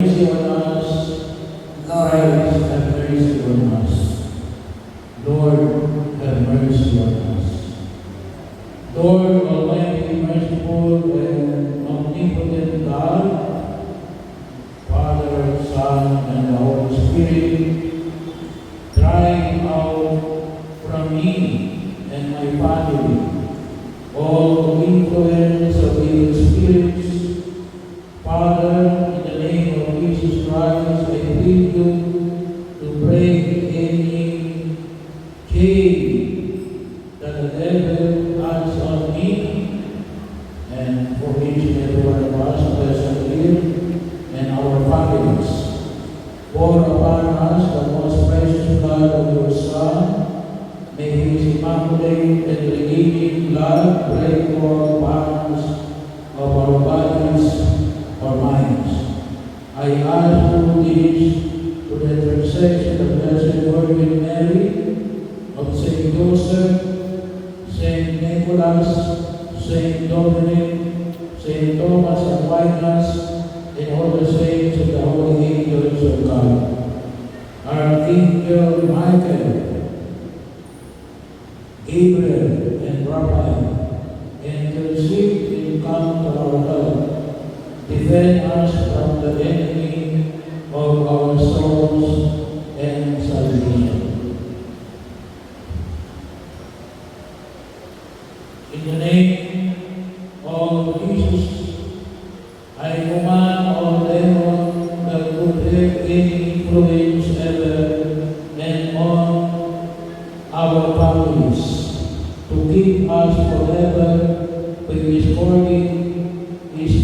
mercy on us. Christ, have mercy on us. Lord, have mercy on us. Lord, Almighty, merciful, and omnipotent God, Father, Son, and the Holy Spirit, drive out from me and my family all the influence of evil spirits. Father, in the name of Jesus Christ, I plead you to break any chain that the devil has on me and for each and every one of us present here and our families. Pour upon us the most precious blood of your Son. May his immaculate and redeeming blood break all bonds of our bodies or minds. I ask you this through the intercession of Blessed Virgin Mary, of Saint Joseph, Saint Nicholas, Saint Dominic, Saint Thomas Aquinas, and all the saints and the holy angels of God. Archangel Michael, Gabriel, and Raphael, intercede and come to our help. Defend us from the enemy of our souls and salvation. In the name of Jesus, I command all demons that would have any influence ever and on our families to keep us forever with his holy, his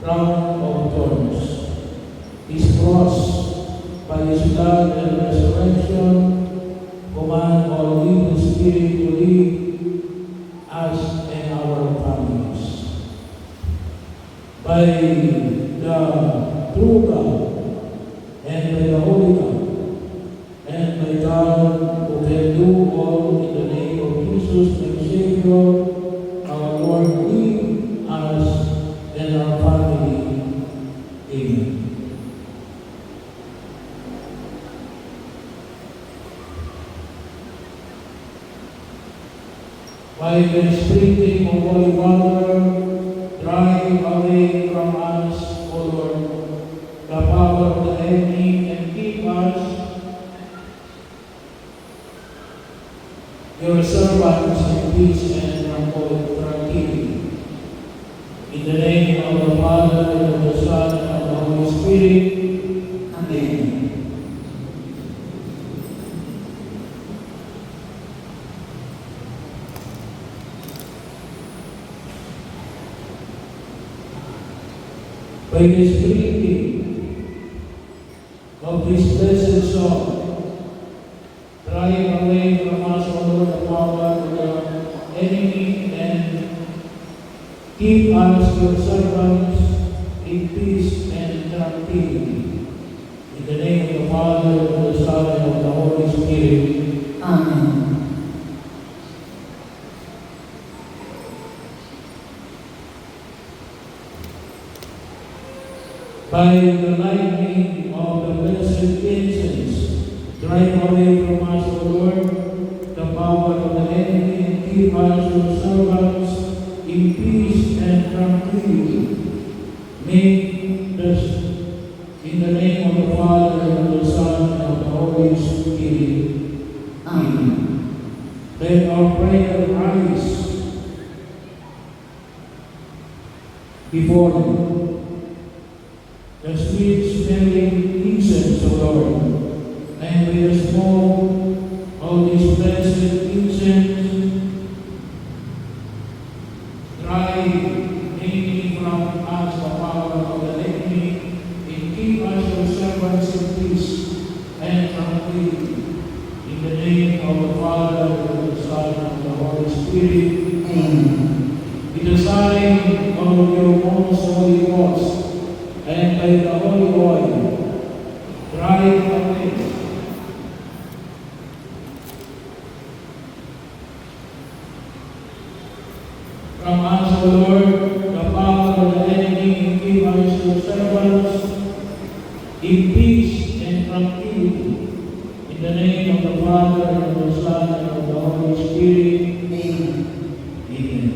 crown of thorns, his cross, by his blood and resurrection. Command all evil spirit to leave us and our families. By the true God and by the Holy God and by God who can do all, in the name of Jesus and Savior, our Lord, lead us and our family. Amen. By the sprinkling of holy water, drive away from us, O Lord, the power of the enemy, and keep us, your servants, in peace and tranquility. In the name of the Father, and of the Son, and of the Holy Spirit. Amen. By the sprinkling of this blessed song, drive away from us, O Lord, the power of the enemy, and keep us, your servants, in peace and tranquility. In the name of the Father, and of the Son, and of the Holy Spirit. Amen. By the lightning of the blessed incense, drive away from us, O Lord, the power of the enemy, and keep us, your servants, in peace and tranquility. Make us, in the name of the Father, and of the Son, and of the Holy Spirit. Amen. Let our prayer rise before you. The sweet-smelling incense, O Lord, and with the smoke of this blessed incense, drive mainly from us the power of the enemy, and keep us your servants in peace and tranquility. In the name of the Father, and of the Son, and of the Holy Spirit. Amen. With the sign of your most holy cross, and by the holy oil, drive away from us, O Lord, the power of the enemy, and give us your servants in peace and tranquility. In the name of the Father, and of the Son, and of the Holy Spirit. Amen. Amen.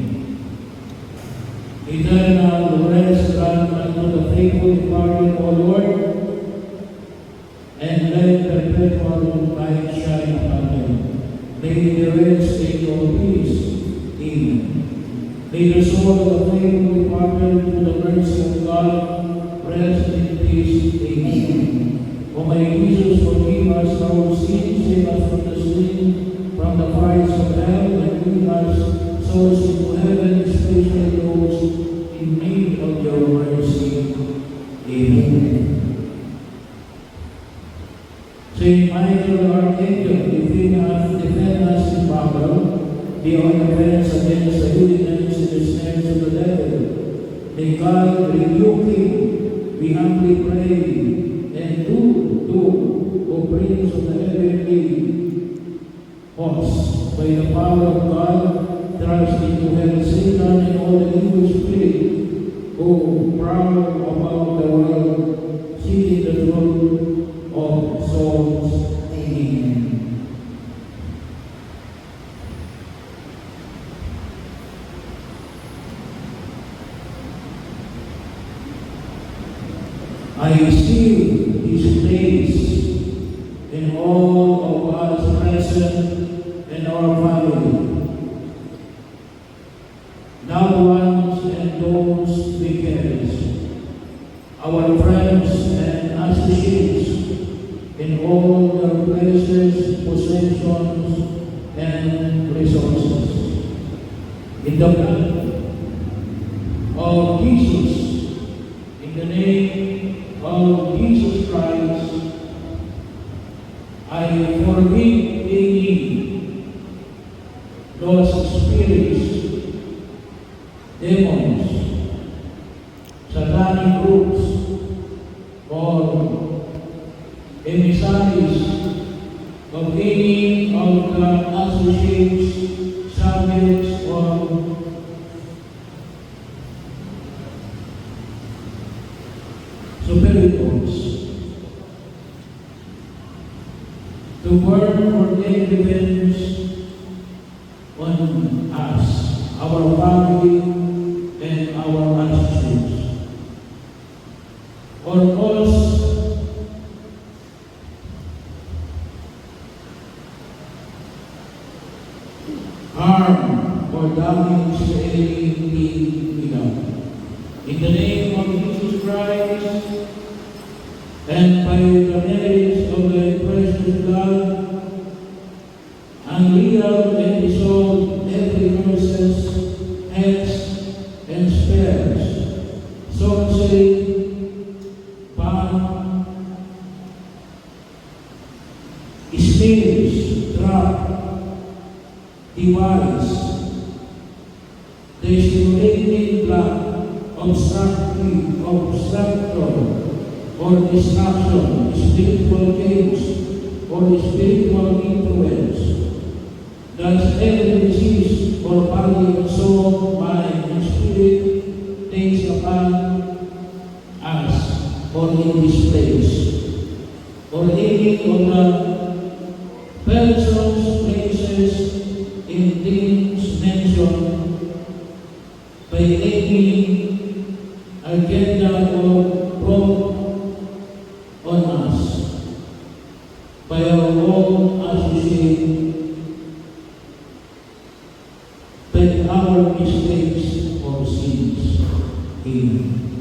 Eternal rest grant unto the faithful departed, O Lord, and let perpetual light shine upon them. May they rest in your peace. Amen. May the soul of the faithful departed, through the mercy of God, rest in peace. Amen. O my Jesus, forgive us our sins, save us from the sin, from the fires of hell, and lead us souls into heaven, especially those in need of your mercy. Amen. Saint Michael, Archangel, defend us in battle, be on defense against the wickedness and the snares of the devil. May God rebuke him, we humbly pray, and do, O Prince of the heavenly hosts, by the power of God, thrust into hell Satan and all the evil spirits who prowl about the world, seeking the truth of souls. Amen. I seal this place in all of us present and our family, loved ones and those we cherish, our friends and associates, in all their places, possessions, and resources. In the blood of Jesus, in the name of Jesus Christ, I forbid any lost spirits, demons, satanic groups, or emissaries of any of the associates, subjects, or superiors to burn or take revenge on us, our family, and our associates, or cause harm or damage to anything we love. In the name of Jesus Christ, and by the merits of the precious blood, unreal and dissolve every nonsense, hex, and spares, sorcery, ban, snares, trap, device, the stimulating blood, obstructor, or distraction, spiritual games, or spiritual influence. Thus, every disease or body and soul, mind and spirit takes upon us or in this place, or any of the persons, places, and things mentioned by any agenda or brought on us by our own associate, by our mistakes or sins. Amen.